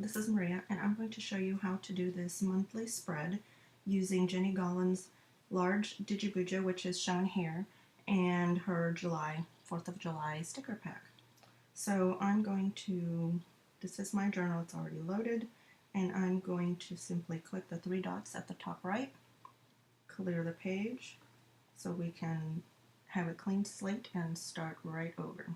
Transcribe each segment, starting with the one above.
This is Maria, and I'm going to show you how to do this monthly spread using Jenny Gollan's large Digibuja, which is shown here, and her 4th of July sticker pack. So I'm going to, this is my journal, it's already loaded, and I'm going to simply click the three dots at the top right, clear the page, so we can have a clean slate and start right over.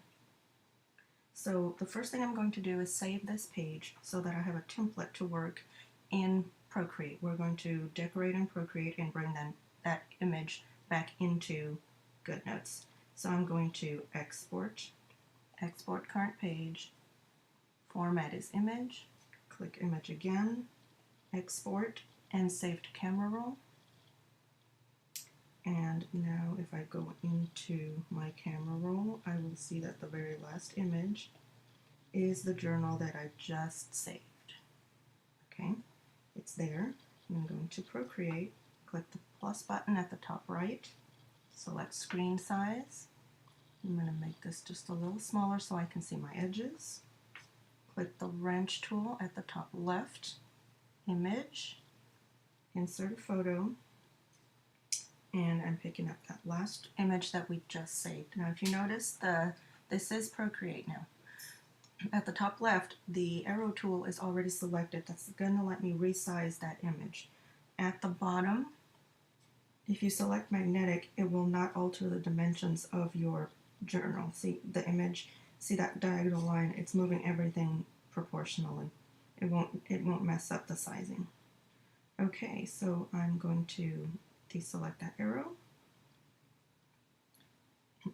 So the first thing I'm going to do is save this page so that I have a template to work in Procreate. We're going to decorate in Procreate and bring that image back into Goodnotes. So I'm going to export current page, format is image, click image again, export, and save to camera roll. And now if I go into my camera roll, I will see that the very last image is the journal that I just saved. Okay, it's there. I'm going to Procreate, click the plus button at the top right, select screen size. I'm going to make this just a little smaller so I can see my edges. Click the wrench tool at the top left, image, insert a photo, and I'm picking up that last image that we just saved. Now if you notice, this is Procreate now. At the top left, the arrow tool is already selected. That's going to let me resize that image. At the bottom, if you select magnetic, it will not alter the dimensions of your journal. See the image, see that diagonal line, it's moving everything proportionally. It won't mess up the sizing. Okay, so I'm going to deselect that arrow.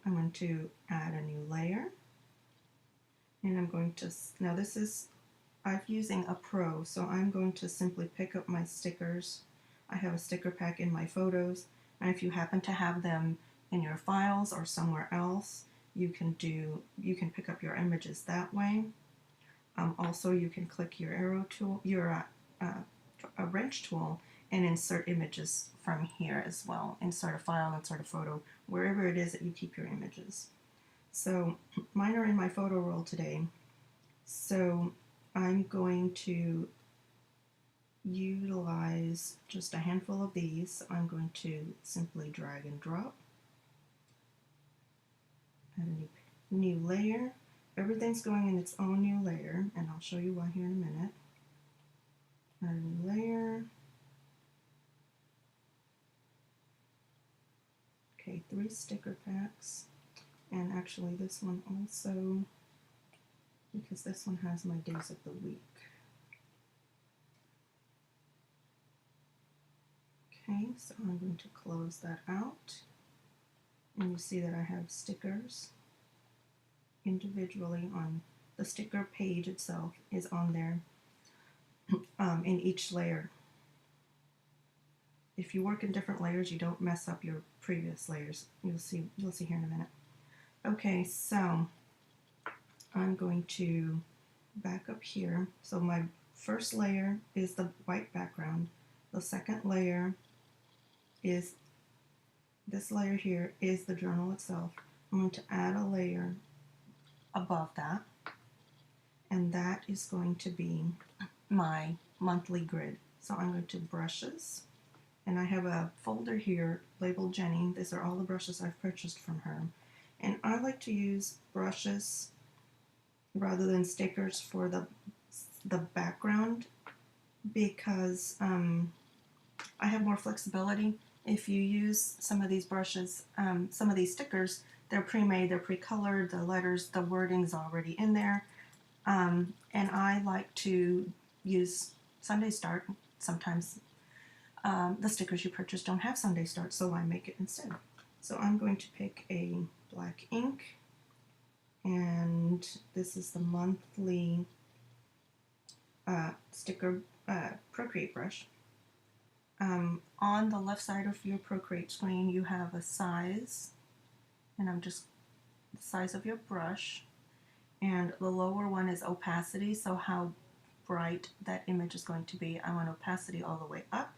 I'm going to add a new layer. And I'm going to, now this is, I'm using a Pro, so I'm going to simply pick up my stickers. I have a sticker pack in my photos, and if you happen to have them in your files or somewhere else, you can pick up your images that way. Also, you can click your arrow tool, a wrench tool, and insert images from here as well. Insert a file, insert a photo, wherever it is that you keep your images. So mine are in my photo roll today. So I'm going to utilize just a handful of these. I'm going to simply drag and drop. Add a new layer. Everything's going in its own new layer, and I'll show you why here in a minute. Add a new layer. Okay, 3 sticker packs. And actually this one also, because this one has my days of the week. Okay, so I'm going to close that out. And you see that I have stickers individually on the sticker page itself is on there in each layer. If you work in different layers, you don't mess up your previous layers. You'll see here in a minute. Okay, so I'm going to back up here. So my first layer is the white background. The second layer is, this layer here is the journal itself. I'm going to add a layer above that, and that is going to be my monthly grid. So I'm going to brushes, and I have a folder here labeled Jenny. These are all the brushes I've purchased from her. And I like to use brushes rather than stickers for the background because I have more flexibility. If you use some of these brushes, some of these stickers, they're pre-made, they're pre-colored, the letters, the wording's already in there. And I like to use Sunday Start. Sometimes the stickers you purchase don't have Sunday Start, so I make it instead. So I'm going to pick a black ink, and this is the monthly sticker Procreate brush. On the left side of your Procreate screen, you have a size, and I'm just the size of your brush, and the lower one is opacity, so how bright that image is going to be. I want opacity all the way up,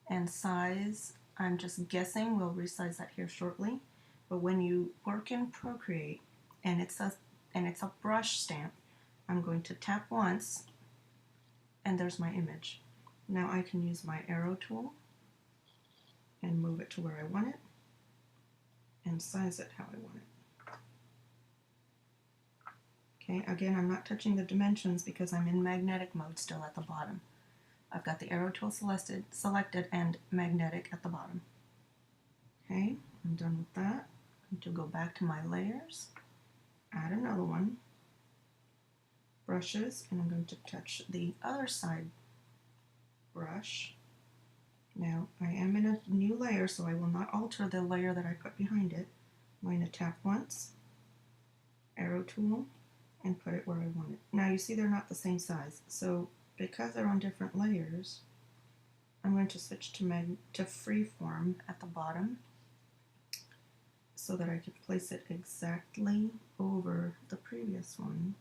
and size, I'm just guessing, we'll resize that here shortly. But when you work in Procreate and it's a brush stamp, I'm going to tap once and there's my image. Now I can use my arrow tool and move it to where I want it and size it how I want it. Okay, again, I'm not touching the dimensions because I'm in magnetic mode still at the bottom. I've got the arrow tool selected and magnetic at the bottom. Okay, I'm done with that. I'm going to go back to my layers, add another one, brushes, and I'm going to touch the other side brush. Now, I am in a new layer, so I will not alter the layer that I put behind it. I'm going to tap once, arrow tool, and put it where I want it. Now you see they're not the same size, so because they're on different layers, I'm going to switch to freeform at the bottom so that I can place it exactly over the previous one.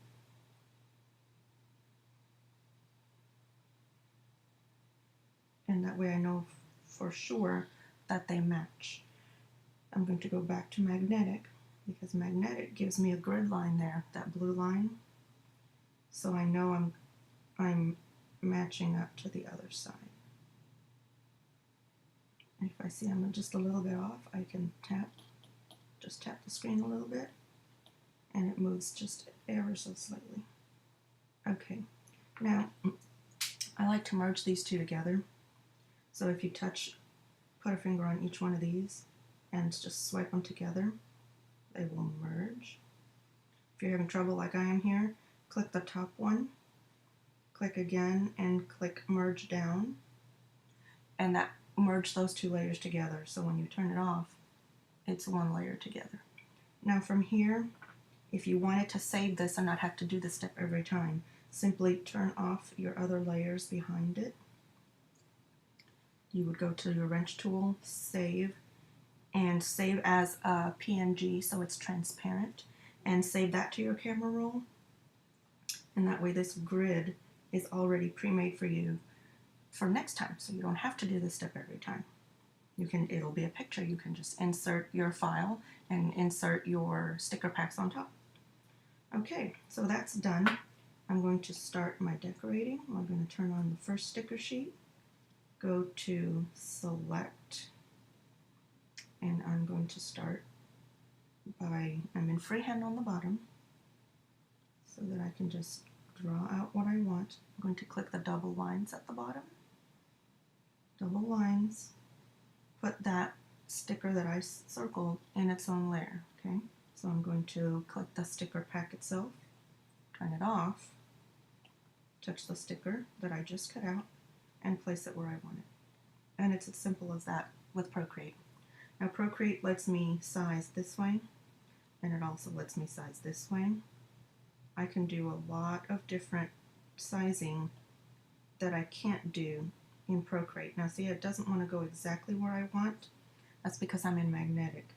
And that way I know for sure that they match. I'm going to go back to magnetic because magnetic gives me a grid line there, that blue line, so I know I'm matching up to the other side. If I see I'm just a little bit off, I can just tap the screen a little bit, and it moves just ever so slightly. Okay, now I like to merge these two together. So if you put a finger on each one of these and just swipe them together, they will merge. If you're having trouble like I am here, click the top one, click again, and click merge down, and that merge those two layers together. So when you turn it off, it's one layer together. Now from here, if you wanted to save this and not have to do this step every time, simply turn off your other layers behind it. You would go to your wrench tool, save, and save as a PNG so it's transparent, and save that to your camera roll. And that way this grid is already pre-made for you for next time, so you don't have to do this step every time. It'll be a picture. You can just insert your file and insert your sticker packs on top. Okay, so that's done. I'm going to start my decorating. I'm going to turn on the first sticker sheet, go to select, and I'm going to start I'm in freehand on the bottom so that I can just draw out what I want. I'm going to click the double lines at the bottom. Double lines, put that sticker that I circled in its own layer, okay? So I'm going to click the sticker pack itself, turn it off, touch the sticker that I just cut out, and place it where I want it. And it's as simple as that with Procreate. Now Procreate lets me size this way, and it also lets me size this way. I can do a lot of different sizing that I can't do in Procreate. Now see, it doesn't want to go exactly where I want. That's because I'm in magnetic.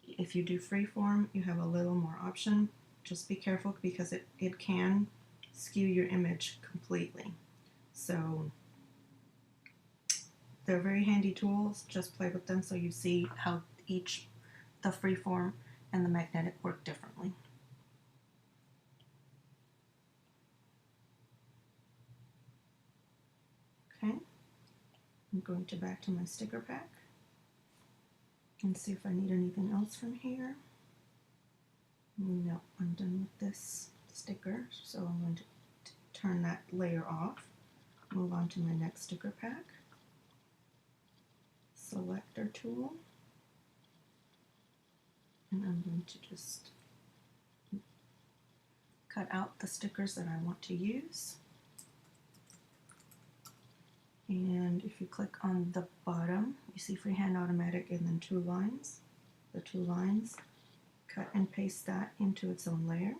If you do freeform, you have a little more option. Just be careful because it can skew your image completely. So they're very handy tools. Just play with them so you see how the freeform and the magnetic work differently. Okay, I'm going back to my sticker pack and see if I need anything else from here. No, I'm done with this sticker, so I'm going to turn that layer off, move on to my next sticker pack, selector tool, and I'm going to just cut out the stickers that I want to use. And if you click on the bottom, you see freehand automatic and then two lines. The two lines, cut and paste that into its own layer.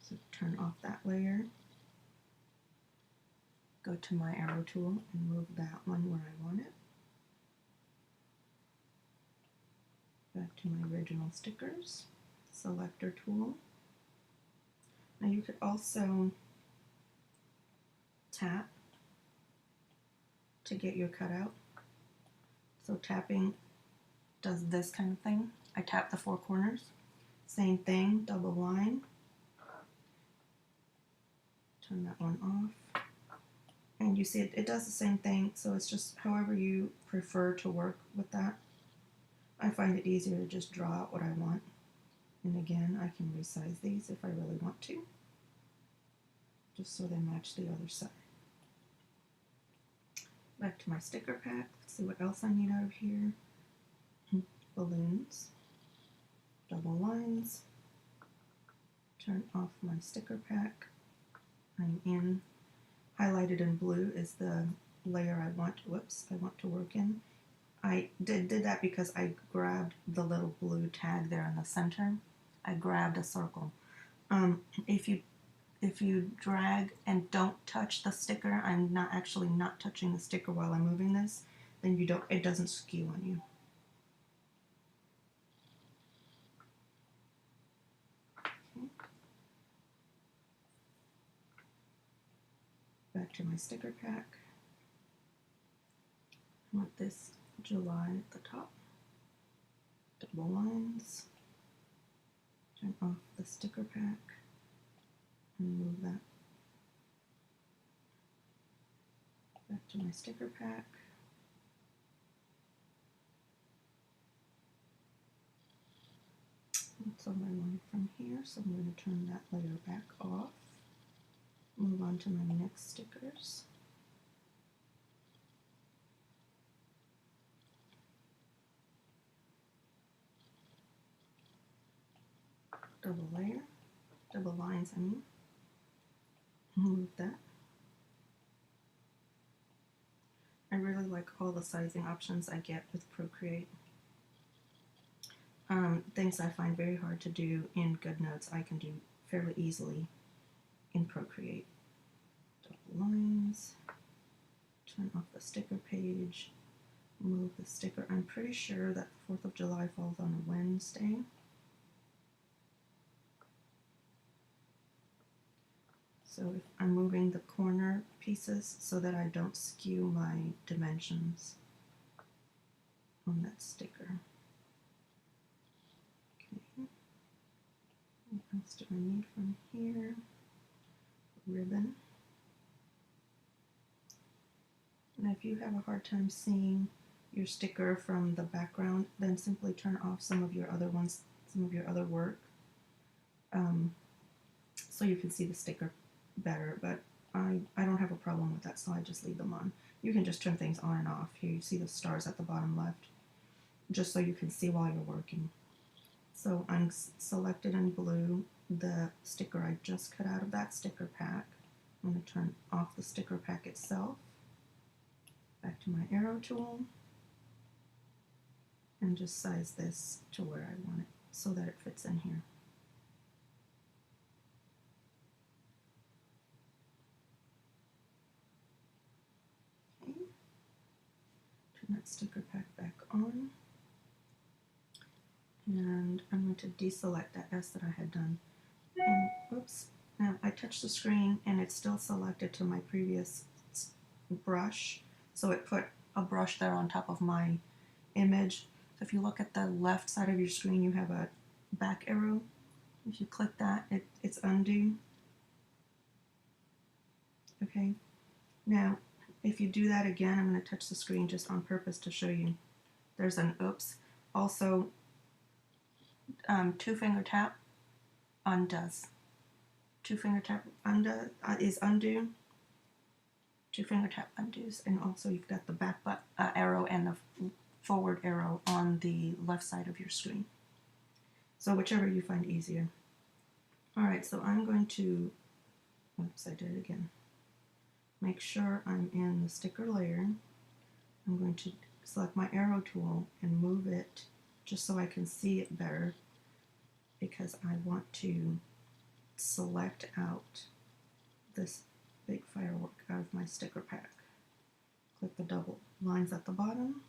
So turn off that layer, go to my arrow tool and move that one where I want it. Back to my original stickers, selector tool. Now you could also tap to get your cutout. So tapping does this kind of thing. I tap the four corners. Same thing, double line. Turn that one off. And you see it does the same thing, so it's just however you prefer to work with that. I find it easier to just draw out what I want. And again, I can resize these if I really want to, just so they match the other side. Back to my sticker pack. Let's see what else I need out of here. Balloons, double lines. Turn off my sticker pack. I'm in. Highlighted in blue is the layer I want to work in. I did that because I grabbed the little blue tag there in the center. I grabbed a circle. If you drag and don't touch the sticker, I'm not touching the sticker while I'm moving this, then it doesn't skew on you. Okay. Back to my sticker pack. I want this July at the top. Double lines. Turn off the sticker pack and move that back to my sticker pack. That's all I wanted from here, so I'm going to turn that layer back off. Move on to my next stickers. Double layer, double lines, I mean. Move that. I really like all the sizing options I get with Procreate. Things I find very hard to do in Goodnotes, I can do fairly easily in Procreate. Double lines, turn off the sticker page, move the sticker. I'm pretty sure that the 4th of July falls on a Wednesday. So if I'm moving the corner pieces so that I don't skew my dimensions on that sticker. Okay. What else do I need from here? Ribbon. And if you have a hard time seeing your sticker from the background, then simply turn off some of your other ones, some of your other work, so you can see the sticker better. But I don't have a problem with that, so I just leave them on. You can just turn things on and off. Here you see the stars at the bottom left, just so you can see while you're working. So I'm selected in blue the sticker I just cut out of that sticker pack. I'm going to turn off the sticker pack itself. Back to my arrow tool. And just size this to where I want it so that it fits in here. Okay. Turn that sticker pack back on. And I'm going to deselect that S that I had done. And oops, now I touched the screen and it's still selected to my previous brush. So it put a brush there on top of my image. So if you look at the left side of your screen, you have a back arrow. If you click that, it's undo. Okay. Now, if you do that again, I'm going to touch the screen just on purpose to show you. There's an oops. Also, 2-finger tap undoes. 2-finger tap is undo. 2-finger tap undoes. And also you've got the back arrow and the forward arrow on the left side of your screen. So whichever you find easier. Alright, so I'm going to, oops, I did it again. Make sure I'm in the sticker layer. I'm going to select my arrow tool and move it just so I can see it better, because I want to select out this big firework out of my sticker pack. Click the double lines at the bottom,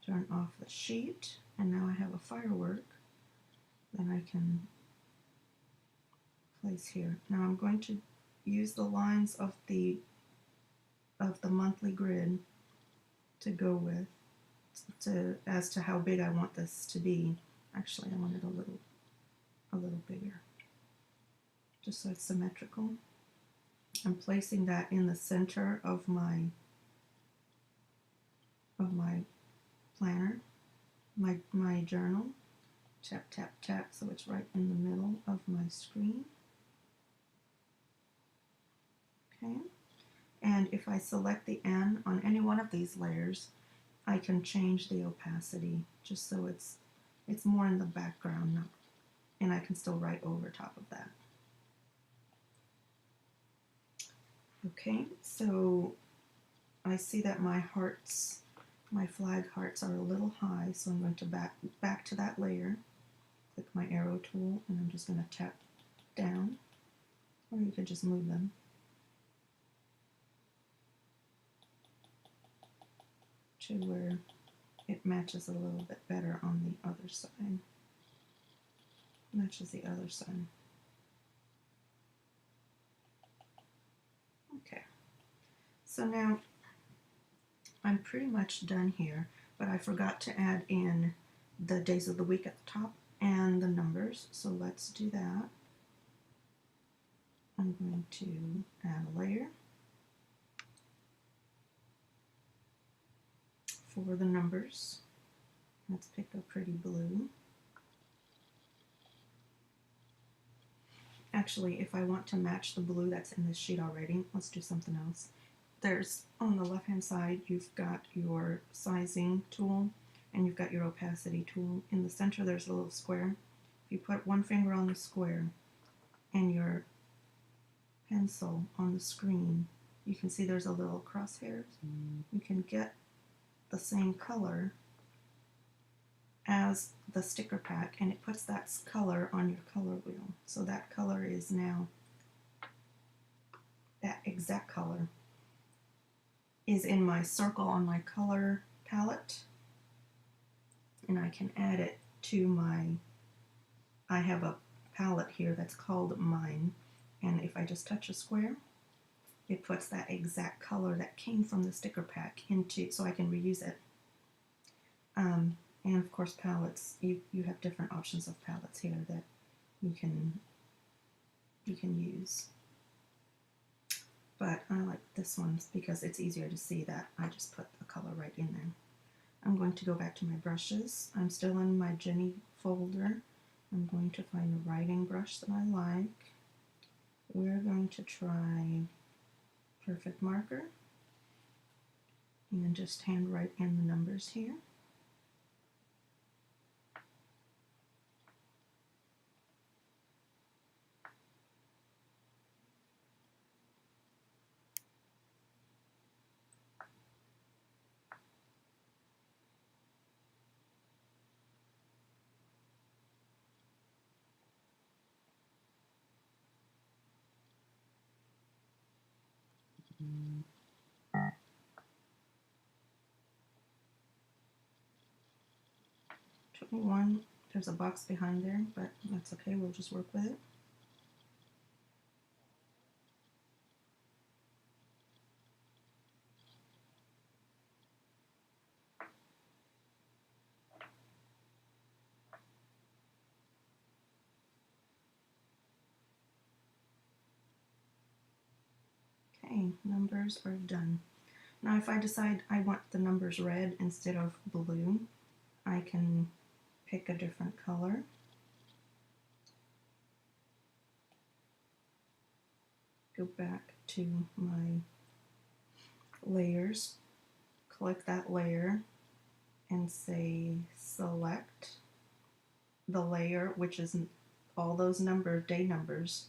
turn off the sheet, and now I have a firework that I can place here. Now I'm going to use the lines of the monthly grid to go with as to how big I want this to be. Actually, I want it a little bigger, just so it's symmetrical. I'm placing that in the center of my planner, my journal. Tap, tap, tap, so it's right in the middle of my screen. Okay, and if I select the N on any one of these layers, I can change the opacity just so it's more in the background, and I can still write over top of that. Okay, so I see that my hearts, my flag hearts are a little high, so I'm going to back to that layer, click my arrow tool, and I'm just going to tap down, or you could just move them. To where it matches a little bit better on the other side. Matches the other side. Okay, so now I'm pretty much done here, but I forgot to add in the days of the week at the top and the numbers, so let's do that. I'm going to add a layer for the numbers. Let's pick a pretty blue. Actually, if I want to match the blue that's in this sheet already, let's do something else. There's, on the left hand side, you've got your sizing tool and you've got your opacity tool. In the center there's a little square. If you put one finger on the square and your pencil on the screen, you can see there's a little crosshairs. You can get the same color as the sticker pack, and it puts that color on your color wheel. So that color is now, that exact color is in my circle on my color palette, and I can add it to my, I have a palette here that's called Mine, and if I just touch a square, it puts that exact color that came from the sticker pack into, so I can reuse it. And of course palettes, you have different options of palettes here that you can use. But I like this one because it's easier to see that I just put the color right in there. I'm going to go back to my brushes. I'm still in my Jenny folder. I'm going to find a writing brush that I like. We're going to try Perfect Marker and just handwrite in the numbers here. Took me one, there's a box behind there, but that's okay, we'll just work with it. Okay, numbers are done. Now if I decide I want the numbers red instead of blue, I can pick a different color. Go back to my layers, click that layer and say select the layer, which is all those day numbers,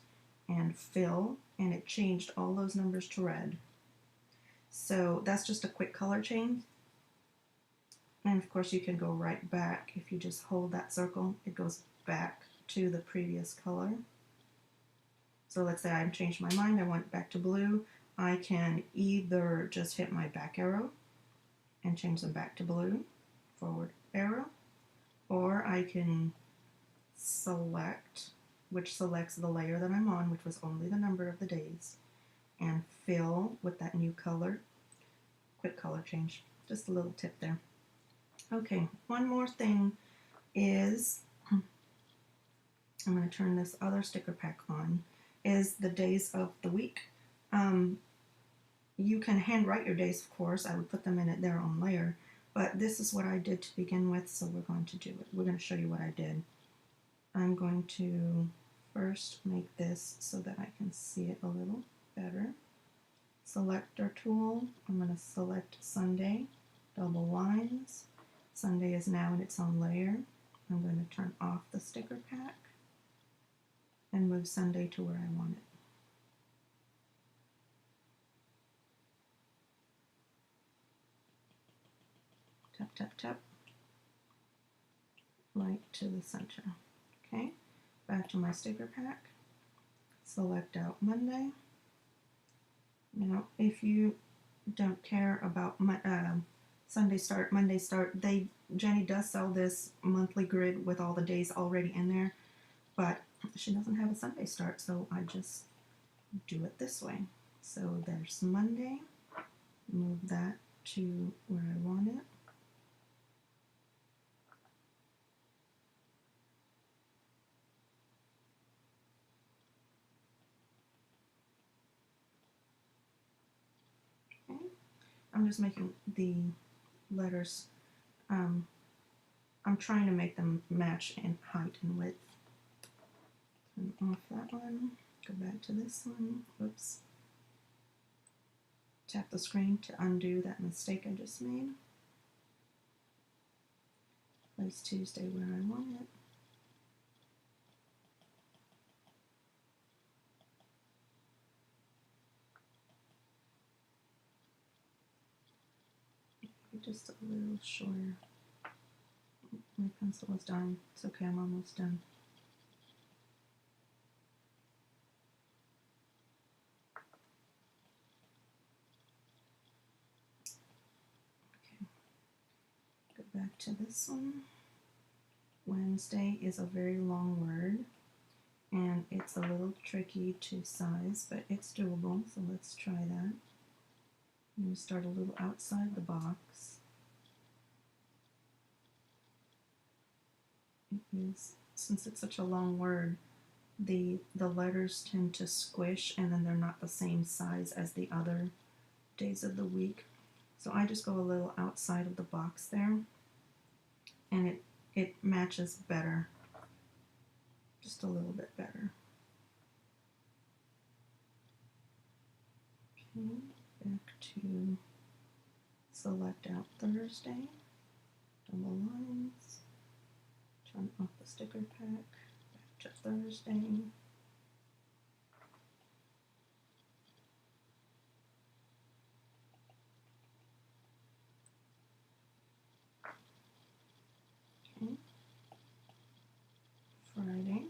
and fill, and it changed all those numbers to red. So that's just a quick color change. And of course you can go right back. If you just hold that circle, it goes back to the previous color. So let's say I changed my mind, I want it back to blue. I can either just hit my back arrow and change them back to blue, forward arrow, or I can select, which selects the layer that I'm on, which was only the number of the days, and fill with that new color. Quick color change, just a little tip there. Okay, one more thing is, I'm going to turn this other sticker pack on, is the days of the week. You can handwrite your days, of course. I would put them in their own layer, but this is what I did to begin with, so we're going to do it. We're going to show you what I did. I'm going to first make this so that I can see it a little better. Selector tool, I'm going to select Sunday, double lines. Sunday is now in its own layer. I'm going to turn off the sticker pack and move Sunday to where I want it. Tap, tap, tap, right to the center. Okay, back to my sticker pack, select out Monday. Now, if you don't care about Sunday start, Monday start, Jenny does sell this monthly grid with all the days already in there, but she doesn't have a Sunday start, so I just do it this way. So there's Monday, move that to where I want it. Okay. I'm just making the letters, I'm trying to make them match in height and width. Turn off that one, go back to this one, whoops. Tap the screen to undo that mistake I just made. Place Tuesday where I want it. Maybe just a little shorter. My pencil is done. It's okay, I'm almost done. Okay, go back to this one. Wednesday is a very long word, and it's a little tricky to size, but it's doable, so let's try that. I'm going to start a little outside the box. It is, since it's such a long word, the letters tend to squish, and then they're not the same size as the other days of the week. So I just go a little outside of the box there, and it matches better, just a little bit better. Okay, back to select out Thursday, double lines, turn off the sticker pack, back to Thursday. Okay, Friday.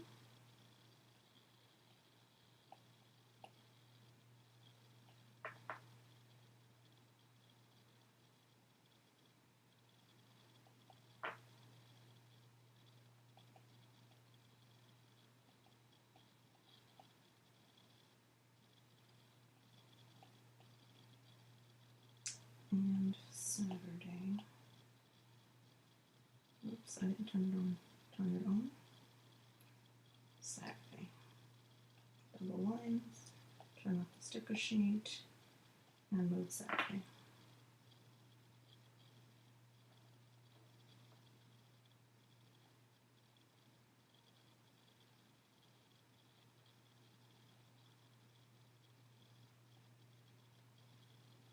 And Saturday. Oops, I didn't turn it on. Turn it on. Saturday. Double lines. Turn off the sticker sheet and move Saturday.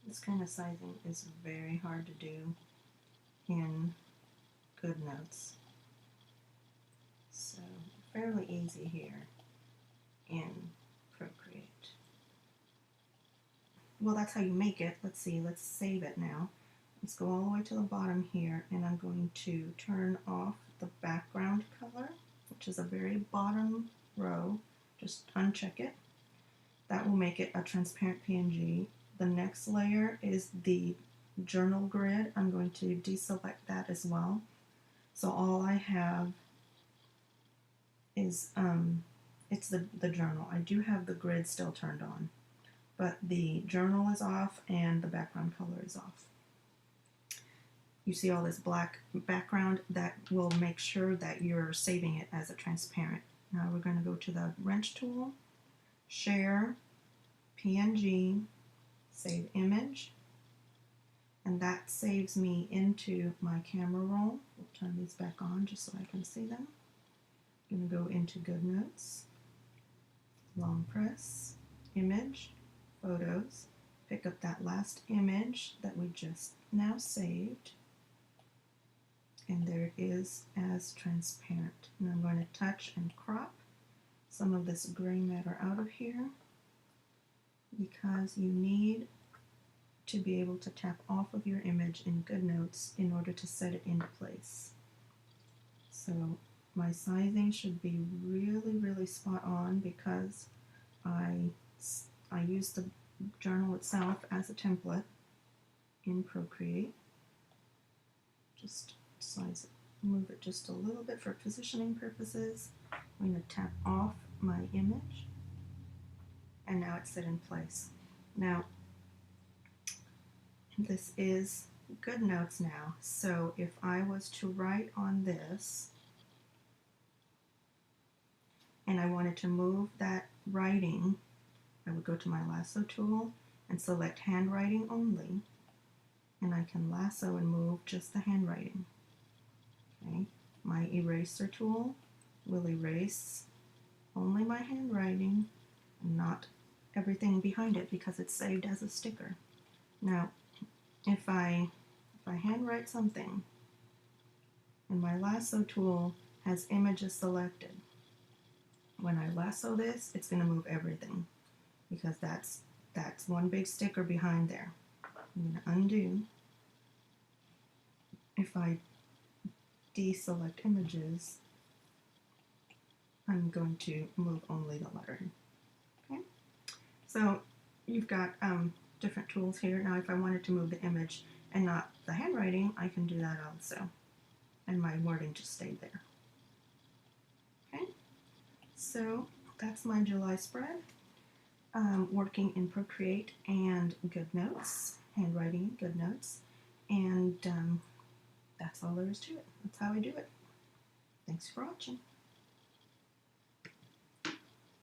This kind of sizing is very hard to do in Goodnotes. So fairly easy here in Procreate. Well, that's how you make it. Let's see, let's save it now. Let's go all the way to the bottom here, and I'm going to turn off the background color, which is a very bottom row. Just uncheck it. That will make it a transparent PNG. The next layer is the journal grid. I'm going to deselect that as well. So all I have is, it's the journal. I do have the grid still turned on, but the journal is off and the background color is off. You see all this black background, that will make sure that you're saving it as a transparent. Now we're going to go to the wrench tool, share, PNG, save image, and that saves me into my camera roll. We'll turn these back on just so I can see them. I'm going to go into Goodnotes, long press, image, photos, pick up that last image that we just now saved, and there it is as transparent. And I'm going to touch and crop some of this gray matter out of here because you need to be able to tap off of your image in Goodnotes in order to set it into place. So my sizing should be really, really spot on because I use the journal itself as a template in Procreate. Just size it, move it just a little bit for positioning purposes. I'm going to tap off my image, and now it's set in place. Now, this is Goodnotes now, so if I was to write on this, and I wanted to move that writing, I would go to my lasso tool and select handwriting only, and I can lasso and move just the handwriting. Okay, my eraser tool will erase only my handwriting and not everything behind it because it's saved as a sticker. Now, if I handwrite something and my lasso tool has images selected, when I lasso this, it's going to move everything because that's one big sticker behind there. I'm going to undo. If I deselect images, I'm going to move only the lettering. Okay, so you've got different tools here. Now, if I wanted to move the image and not the handwriting, I can do that also, and my wording just stayed there. Okay, so that's my July spread, working in Procreate and Goodnotes, handwriting in Goodnotes, and that's all there is to it. That's how I do it. Thanks for watching.